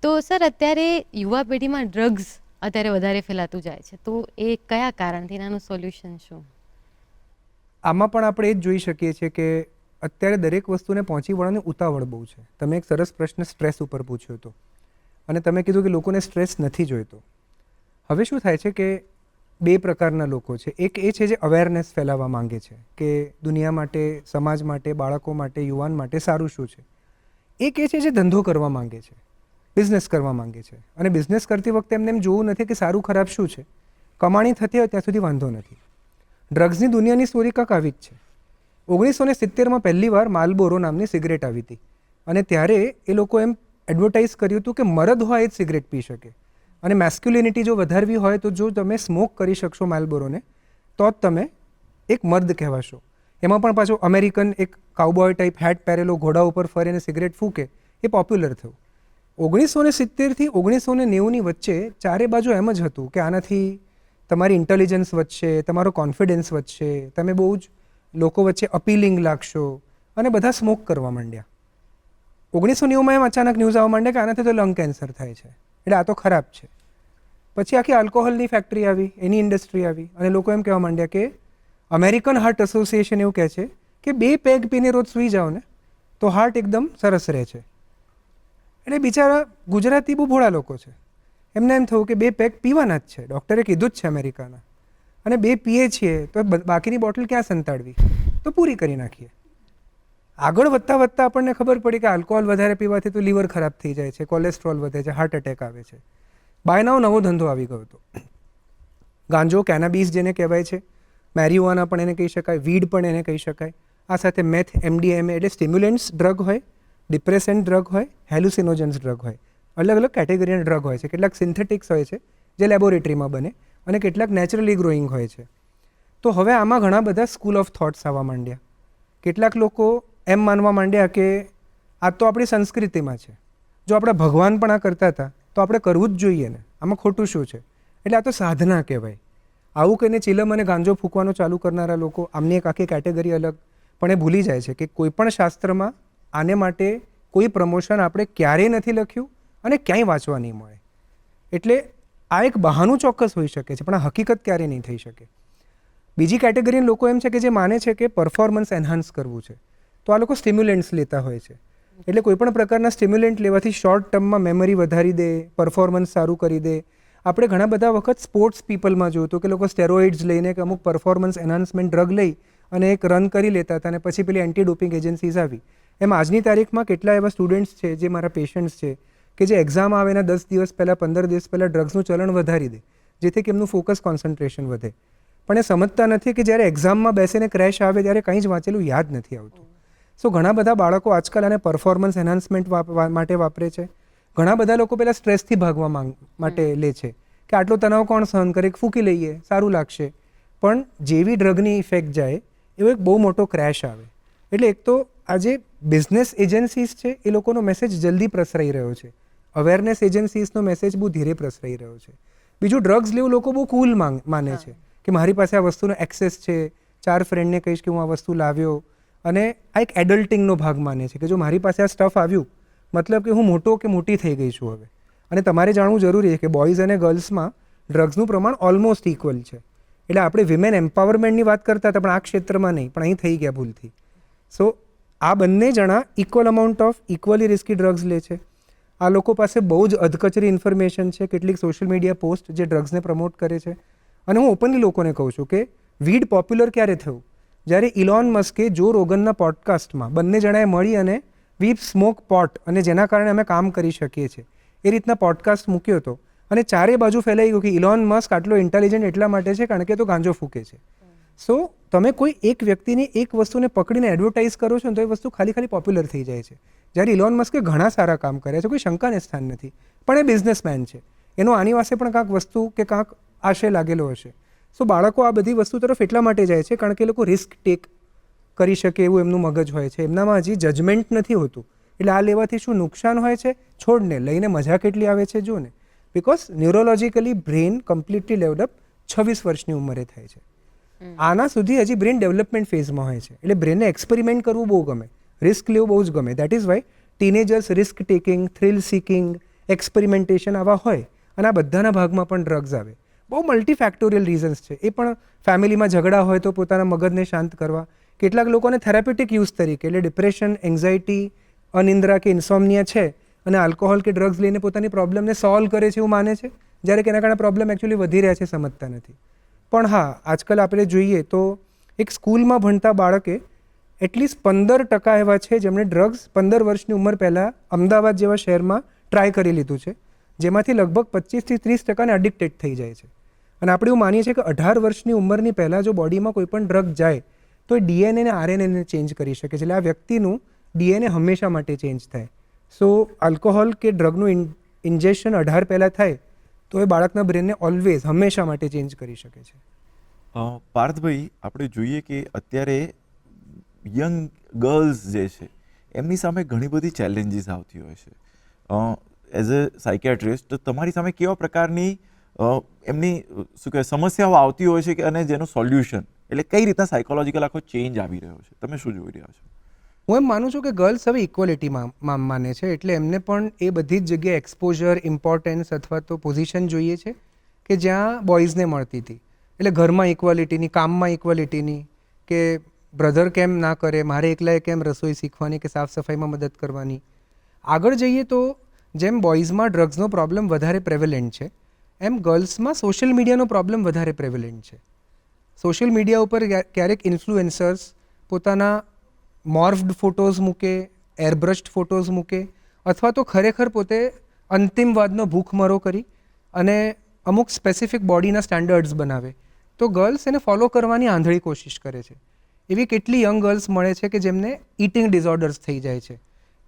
તો સર, અત્યારે યુવા પેઢીમાં ડ્રગ્સ અત્યારે વધારે ફેલાતું જાય છે, તો એ કયા કારણથી, એનાનું સોલ્યુશન શું? આમાં પણ આપણે એ જ જોઈ શકીએ છીએ કે અત્યારે દરેક વસ્તુને પહોંચી વળવાની ઉતાવળ બહુ છે. તમે એક સરસ પ્રશ્ન સ્ટ્રેસ ઉપર પૂછ્યો હતો અને તમે કીધું કે લોકોને સ્ટ્રેસ નથી જોઈતો. હવે શું થાય છે કે બે પ્રકારના લોકો છે. એક એ છે જે અવેરનેસ ફેલાવવા માંગે છે કે દુનિયા માટે, સમાજ માટે, બાળકો માટે, યુવાન માટે સારું શું છે. એક એ છે જે ધંધો કરવા માંગે છે, બિઝનેસ કરવા માંગે છે. અને બિઝનેસ કરતી વખતે એમને એમ જોવું નથી કે સારું ખરાબ શું છે. કમાણી થતી હોય ત્યાં સુધી વાંધો નથી. ડ્રગ્સની દુનિયાની સ્ટોરી કાંક આવી જ છે. 1970માં પહેલી વાર માલબોરો નામની સિગરેટ આવી હતી અને ત્યારે એ લોકો એમ એડવર્ટાઇઝ કર્યું હતું કે મરદ હોય એ જ સિગરેટ પી શકે અને મેસ્ક્યુલિનિટી જો વધારવી હોય તો જો તમે સ્મોક કરી શકશો માલબોરોને તો જ તમે એક મર્દ કહેવાશો. એમાં પણ પાછો અમેરિકન એક કાઉબોય ટાઈપ હેટ પહેરેલો ઘોડા ઉપર ફરીને સિગરેટ ફૂંકે એ પોપ્યુલર થયું. 1970થી 1990ની વચ્ચે ચારે બાજુ એમ જ હતું કે આનાથી તમારી ઇન્ટેલિજન્સ વધશે, તમારો કોન્ફિડન્સ વધશે, તમે બહુ જ લોકો વચ્ચે અપીલિંગ લાગશો અને બધા સ્મોક કરવા માંડ્યા. 1990માં એમ અચાનક ન્યૂઝ આવવા માંડ્યા કે આનાથી તો લંગ કેન્સર થાય છે, એટલે આ તો ખરાબ છે. પછી આખી આલ્કોહોલની ફેક્ટરી આવી, એની ઇન્ડસ્ટ્રી આવી અને લોકો એમ કહેવા માંડ્યા કે અમેરિકન હાર્ટ એસોસિએશન એવું કહે છે કે 2 પેગ પીને રોજ સૂઈ જાઓ ને તો હાર્ટ એકદમ સરસ રહે છે. એટલે બિચારા ગુજરાતી બહુ ભોળા લોકો છે, એમને એમ થયું કે 2 પેગ પીવાના જ છે, ડૉક્ટરે કીધું જ છે અમેરિકાના, અને 2 પીએ છીએ તો બાકીની બોટલ ક્યાં સંતાડવી, તો પૂરી કરી નાખીએ. આગળ વધતા વધતા આપણને ખબર પડી કે આલ્કોહોલ વધારે પીવાથી તો લીવર ખરાબ થઈ જાય છે, કોલેસ્ટ્રોલ વધે છે, હાર્ટ એટેક આવે છે. બાય નાઉ નવો ધંધો આવી ગયો હતો, ગાંજો, કેનાબીસ જેને કહેવાય છે, મેરિયુઆના પણ એને કહી શકાય, વીડ પણ એને કહી શકાય. આ સાથે મેથ, MDMA એટલે સ્ટિમ્યુલન્ટ્સ ડ્રગ હોય, ડિપ્રેસન્ટ ડ્રગ હોય, હેલુસિનોજન્સ ડ્રગ હોય. અલગ અલગ કેટેગરીના ડ્રગ હોય છે. કેટલાક સિન્થેટિક્સ હોય છે જે લેબોરેટરીમાં બને અને કેટલાક નેચરલી ગ્રોઈંગ હોય છે. તો હવે આમાં ઘણા બધા સ્કૂલ ઓફ થોટ્સ આવવા માંડ્યા. કેટલાક લોકો એમ માનવા માંડ્યા કે આ તો આપણી સંસ્કૃતિમાં છે, જો આપણા ભગવાન પણ આ કરતા હતા તો આપણે કરવું જ જોઈએ ને, આમાં ખોટું શું છે, એટલે આ તો સાધના કહેવાય. આવું કહીને ચિલમ અને ગાંજો ફૂંકવાનું ચાલુ કરનારા લોકો, આમની એક આખી કેટેગરી અલગ, પણ એ ભૂલી જાય છે કે કોઈ પણ શાસ્ત્રમાં આને માટે કોઈ પ્રમોશન આપણે ક્યારેય નથી લખ્યું અને ક્યાંય વાંચવા નહીં મળે. એટલે આ એક બહાનું ચોક્કસ હોઈ શકે છે, પણ આ હકીકત ક્યારેય નહીં થઈ શકે. બીજી કેટેગરીના લોકો એમ છે કે જે માને છે કે પરફોર્મન્સ એન્હાન્સ કરવું છે, તો આ લોકો સ્ટિમ્યુલન્ટ્સ લેતા હોય છે. એટલે કોઈ પણ પ્રકારના સ્ટિમ્યુલન્ટ લેવાથી શોર્ટ ટર્મમાં મેમરી વધારી દે, પરફોર્મન્સ સારું કરી દે. આપણે ઘણા બધા વખત સ્પોર્ટ્સ પીપલમાં જોયું કે લોકો સ્ટેરોઇડ્સ લઈને કે અમુક પરફોર્મન્સ એન્હાન્સમેન્ટ ડ્રગ લઈ અને એક રન કરી લેતા હતા અને પછી પેલી એન્ટી ડોપિંગ એજન્સીઝ આવી. એમ આજની તારીખમાં કેટલા એવા સ્ટુડન્ટ્સ છે જે મારા પેશન્ટ્સ છે કે જે એક્ઝામ આવે એના 10 દિવસ પહેલાં 15 દિવસ પહેલાં ડ્રગ્સનું ચલણ વધારી દે, જેથી કે એમનું ફોકસ કોન્સન્ટ્રેશન વધે. પણ એ સમજતા નથી કે જ્યારે એક્ઝામમાં બેસીને ક્રેશ આવે ત્યારે કંઈ જ વાંચેલું યાદ નથી આવતું. સો ઘણા બધા બાળકો આજકાલ આને પરફોર્મન્સ એન્હાન્સમેન્ટ માટે વાપરે છે. ઘણા બધા લોકો પહેલાં સ્ટ્રેસથી ભાગવા માટે લે છે કે આટલો તણાવ કોણ સહન કરે, ફૂંકી લઈએ સારું લાગશે. પણ જેવી ડ્રગની ઇફેક્ટ જાય એવો એક બહુ મોટો ક્રેશ આવે. એટલે એક તો આ જે બિઝનેસ એજન્સીસ છે એ લોકોનો મેસેજ જલ્દી પ્રસરાઈ રહ્યો છે, અવેરનેસ એજન્સીસનો મેસેજ બહુ ધીરે પ્રસરાઈ રહ્યો છે. બીજું ડ્રગ્સ લેવું લોકો બહુ કૂલ માને છે કે મારી પાસે આ વસ્તુનો એક્સેસ છે, 4 ફ્રેન્ડને કહીશ કે હું આ વસ્તુ લાવ્યો. અને આ એક એડલ્ટિંગનો ભાગ માને છે કે જો મારી પાસે આ સ્ટફ આવ્યું મતલબ કે હું મોટો કે મોટી થઈ ગઈ છું હવે. અને તમારે જાણવું જરૂરી છે કે બોયઝ અને ગર્લ્સમાં ડ્રગ્સનું પ્રમાણ ઓલમોસ્ટ ઇક્વલ છે. એટલે આપણે વિમેન એમ્પાવરમેન્ટની વાત કરતા હતા પણ આ ક્ષેત્રમાં નહીં, પણ અહીં થઈ ગયા ભૂલથી. સો આ બંને જણા equal amount of equally risky drugs લે છે. આ લોકો પાસે બહુ જ અધકચરી ઇન્ફોર્મેશન છે, કેટલીક સોશિયલ મીડિયા પોસ્ટ જે ડ્રગ્સને પ્રમોટ કરે છે. અને હું ઓપનલી લોકોને કહું છું કે વીડ પોપ્યુલર ક્યારે થયું? જ્યારે ઇલોન મસ્કે જો રોગનના પોડકાસ્ટમાં બંને જણાએ મળી અને વી સ્મોક પોટ અને જેના કારણે અમે કામ કરી શકીએ છીએ એ રીતના પોડકાસ્ટ મૂક્યો હતો અને ચારે બાજુ ફેલાઈ ગયું કે ઇલોન મસ્ક આટલો ઇન્ટેલિજન્ટ એટલા માટે છે કારણ કે તો ગાંજો ફૂંકે છે. સો તમે કોઈ એક વ્યક્તિની એક વસ્તુને પકડીને એડવર્ટાઇઝ કરો છો ને તો એ વસ્તુ ખાલી પોપ્યુલર થઈ જાય છે. જ્યારે ઇલોન મસ્કે ઘણા સારા કામ કર્યા છે, કોઈ શંકાને સ્થાન નથી, પણ એ બિઝનેસમેન છે, એનો આની પાસે પણ કાંક વસ્તુ કે કાંક આશય લાગેલો હશે. સો બાળકો આ બધી વસ્તુ તરફ એટલા માટે જાય છે કારણ કે એ લોકો રિસ્ક ટેક કરી શકે એવું એમનું મગજ હોય છે, એમનામાં હજી જજમેન્ટ નથી હોતું. એટલે આ લેવાથી શું નુકસાન હોય છે? છોડને લઈને મજા કેટલી આવે છે જો ને. બિકોઝ ન્યુરોલોજીકલી બ્રેન કમ્પ્લીટલી ડેવલપ 26 વર્ષની ઉંમરે થાય છે. આના સુધી હજી બ્રેન ડેવલપમેન્ટ ફેઝમાં હોય છે. એટલે બ્રેનને એક્સપેરિમેન્ટ કરવું બહુ ગમે, રિસ્ક લેવું બહુ જ ગમે. That is why teenagers risk taking, thrill seeking, experimentation આવા હોય અને આ બધાના ભાગમાં પણ ડ્રગ્સ આવે. બહુ મલ્ટીફેક્ટોરિયલ રીઝન્સ છે. એ પણ ફેમિલીમાં ઝઘડા હોય તો પોતાના મગજને શાંત કરવા, કેટલાક લોકોને થેરાપ્યુટિક યુઝ તરીકે, એટલે ડિપ્રેશન, એન્ઝાયટી, અનિંદ્રા કે ઇન્સોમનિયા છે અને આલ્કોહોલ કે ડ્રગ્સ લઈને પોતાની પ્રોબ્લેમને સોલ્વ કરે છે એવું માને છે, જ્યારે કે એના કારણે પ્રોબ્લેમ એકચ્યુઅલી વધી રહ્યા છે સમજતા નથી. પણ હા, આજકાલ આપણે જોઈએ તો એક સ્કૂલમાં ભણતા બાળકે એટલીસ્ટ 15% એવા છે જેમણે ડ્રગ્સ 15 વર્ષની ઉંમર પહેલાં અમદાવાદ જેવા શહેરમાં ટ્રાય કરી લીધું છે, જેમાંથી લગભગ 25 થી 30% એડિક્ટેડ થઈ જાય છે. અને આપણે એવું માનીએ છીએ કે 18 વર્ષની ઉંમરની પહેલાં જો બોડીમાં કોઈ પણ ડ્રગ જાય તો એ ડીએનએ અને આરએનએને ચેન્જ કરી શકે છે. એટલે આ વ્યક્તિનું ડીએનએ હંમેશા માટે ચેન્જ થાય. સો આલ્કોહોલ કે ડ્રગનું ઇન્જેક્શન 18 પહેલાં થાય તો એ બાળકના બ્રેનને ઓલવેઝ હંમેશા માટે ચેન્જ કરી શકે છે. પાર્થભાઈ, આપણે જોઈએ કે અત્યારે યંગ ગર્લ્સ જે છે એમની સામે ઘણી બધી ચેલેન્જીસ આવતી હોય છે. એઝ અ સાયકેટ્રિસ્ટ તમારી સામે કેવા પ્રકારની એમની શું કહેવાય સમસ્યાઓ આવતી હોય છે કે અને જેનું સોલ્યુશન એટલે કઈ રીતના સાયકોલોજીકલ આખો ચેન્જ આવી રહ્યો છે, તમે શું જોઈ રહ્યા છો? હું એમ માનું છું કે ગર્લ્સ હવે ઇક્વલિટીમાં માને છે, એટલે એમને પણ એ બધી જ જગ્યાએ એક્સપોઝર, ઇમ્પોર્ટન્સ અથવા તો પોઝિશન જોઈએ છે કે જ્યાં બોયઝને મળતી હતી. એટલે ઘરમાં ઇક્વાલિટીની, કામમાં ઇક્વાલિટીની, કે બ્રધર કેમ ના કરે, મારે એકલાએ કેમ રસોઈ શીખવાની કે સાફ સફાઈમાં મદદ કરવાની. આગળ જઈએ તો જેમ બોયઝમાં ડ્રગ્સનો પ્રોબ્લેમ વધારે પ્રેવેલન્ટ છે એમ ગર્લ્સમાં સોશિયલ મીડિયાનો પ્રોબ્લેમ વધારે પ્રેવેલન્ટ છે. સોશિયલ મીડિયા ઉપર ક્યારેક ઇન્ફ્લુએન્સર્સ પોતાના મોર્ફડ ફોટોઝ મૂકે, એરબ્રશ્ડ ફોટોઝ મૂકે, અથવા તો ખરેખર પોતે અંતિમવાદનો ભૂખમરો કરી અને અમુક સ્પેસિફિક બોડીના સ્ટેન્ડર્ડ્સ બનાવે તો ગર્લ્સ એને ફોલો કરવાની આંધળી કોશિશ કરે છે. એવી કેટલી યંગ ગર્લ્સ મળે છે કે જેમને ઇટિંગ ડિસઓર્ડર્સ થઈ જાય છે,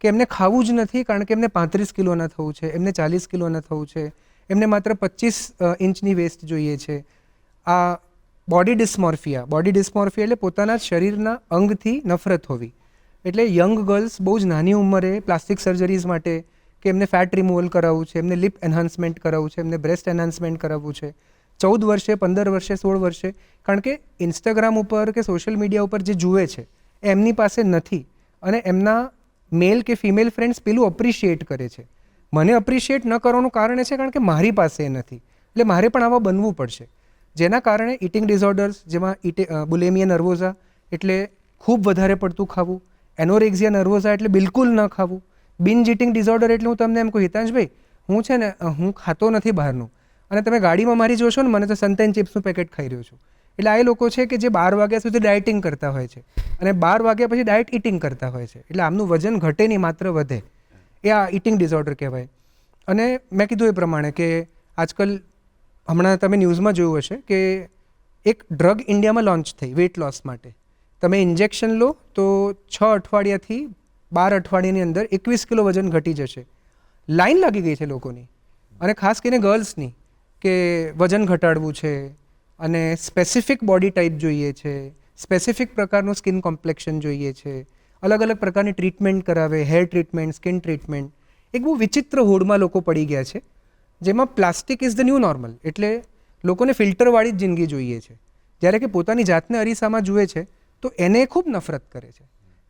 કે એમને ખાવું જ નથી કારણ કે એમને 35 કિલોના થવું છે, એમને 40 કિલોના થવું છે, એમને માત્ર 25 ઇંચની વેસ્ટ જોઈએ છે. આ બોડી ડિસ્મોર્ફિયા એટલે પોતાના શરીરના અંગથી નફરત હોવી. એટલે યંગ ગર્લ્સ બહુ જ નાની ઉંમરે પ્લાસ્ટિક સર્જરીઝ માટે કે એમને ફેટ રિમૂવલ કરાવવું છે, એમને લિપ એન્હાન્સમેન્ટ કરાવવું છે, એમને બ્રેસ્ટ એન્હાન્સમેન્ટ કરાવવું છે, 14 વર્ષે, 15 વર્ષે, 16 વર્ષે, કારણ કે ઇન્સ્ટાગ્રામ ઉપર કે સોશિયલ મીડિયા ઉપર જે જુએ છે એ એમની પાસે નથી અને એમના મેલ કે ફિમેલ ફ્રેન્ડ્સ પેલું અપ્રિશિએટ કરે છે. મને અપ્રિશિએટ ન કરવાનું કારણ એ છે કારણ કે મારી પાસે એ નથી, એટલે મારે પણ આવા બનવું પડશે, જેના કારણે ઇટિંગ ડિસઓર્ડર્સ, જેમાં બુલેમિયા નર્વોઝા એટલે ખૂબ વધારે પડતું ખાવું, એનોરેક્સિયા નર્વોઝા એટલે બિલકુલ ન ખાવું, બિન્જ ઇટિંગ ડિસઓર્ડર એટલે હું તમને એમ કહું, હિતાંશભાઈ હું છે ને હું ખાતો નથી બહારનું, અને તમે ગાડીમાં મારી જોશો ને મને તો સનટાઈન ચિપ્સનું પેકેટ ખાઈ રહ્યો છું. એટલે આ એ લોકો છે કે જે 12 વાગ્યા સુધી ડાયટિંગ કરતા હોય છે અને 12 વાગ્યા પછી ડાયટ ઇટિંગ કરતા હોય છે, એટલે આમનું વજન ઘટે નહીં માત્ર વધે. એ આ ઇટિંગ ડિસઓર્ડર કહેવાય. અને મેં કીધું એ પ્રમાણે કે આજકાલ હમણાં તમે ન્યૂઝમાં જોયું હશે કે એક ડ્રગ ઇન્ડિયામાં લોન્ચ થઈ વેઇટ લોસ માટે. તમે ઇન્જેક્શન લો તો 6 અઠવાડિયાથી 12 અઠવાડિયાની અંદર 21 કિલો વજન ઘટી જશે. લાઈન લાગી ગઈ છે લોકોની, અને ખાસ કરીને ગર્લ્સની, કે વજન ઘટાડવું છે અને સ્પેસિફિક બોડી ટાઈપ જોઈએ છે, સ્પેસિફિક પ્રકારનું સ્કિન કોમ્પ્લેક્શન જોઈએ છે, અલગ અલગ પ્રકારની ટ્રીટમેન્ટ કરાવે, હેર ટ્રીટમેન્ટ, સ્કિન ટ્રીટમેન્ટ. એક બહુ વિચિત્ર હોડમાં લોકો પડી ગયા છે, જેમાં plastic is the new normal, એટલે લોકોને ફિલ્ટરવાળી જ જિંદગી જોઈએ છે, જ્યારે કે પોતાની જાતને અરીસામાં જુએ છે તો એને ખૂબ નફરત કરે છે.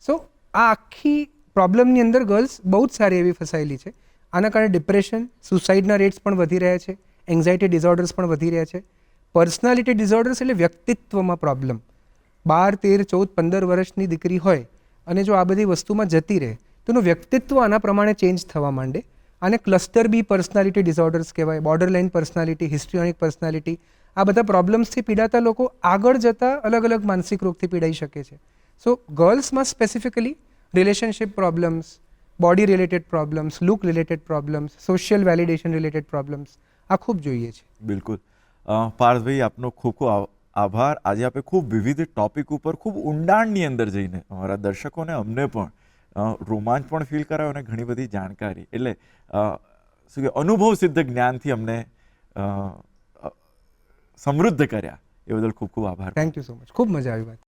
સો આ આખી પ્રોબ્લેમની અંદર ગર્લ્સ બહુ જ સારી એવી ફસાયેલી છે. આના કારણે ડિપ્રેશન, સુસાઇડના રેટ્સ પણ વધી રહ્યા છે, એન્ઝાયટી ડિસઓર્ડર્સ પણ વધી રહ્યા છે. પર્સનાલિટી ડિસઓર્ડર્સ એટલે વ્યક્તિત્વમાં પ્રોબ્લેમ. 12, 13, 14, 15 વર્ષની દીકરી હોય અને જો આ બધી વસ્તુમાં જતી રહે તો એનું વ્યક્તિત્વ આના પ્રમાણે ચેન્જ થવા માંડે. આને ક્લસ્ટર બી પર્સનાલિટી ડિસઓર્ડર્સ કહેવાય, બોર્ડર લાઇન પર્સનાલિટી, હિસ્ટ્રિયોનિક પર્સનાલિટી. આ બધા પ્રોબ્લેમ્સથી પીડાતા લોકો આગળ જતાં અલગ અલગ માનસિક રોગથી પીડાઈ શકે છે. સો ગર્લ્સમાં specifically relationship problems, body related problems, look related problems, social validation related problems આ ખૂબ જોઈએ છે. બિલકુલ. પાર્થભાઈ, આપનો ખૂબ ખૂબ આભાર. આજે આપણે ખૂબ વિવિધ ટોપિક ઉપર ખૂબ ઊંડાણની અંદર જઈને અમારા દર્શકોને, અમને પણ રોમાંચ પણ ફીલ કરાયો અને ઘણી બધી જાણકારી, એટલે શું કે અનુભવ સિદ્ધ જ્ઞાનથી અમને સમૃદ્ધ કર્યા. એ બદલ ખૂબ ખૂબ આભાર. Thank you so much. ખૂબ મજા આવી વાત.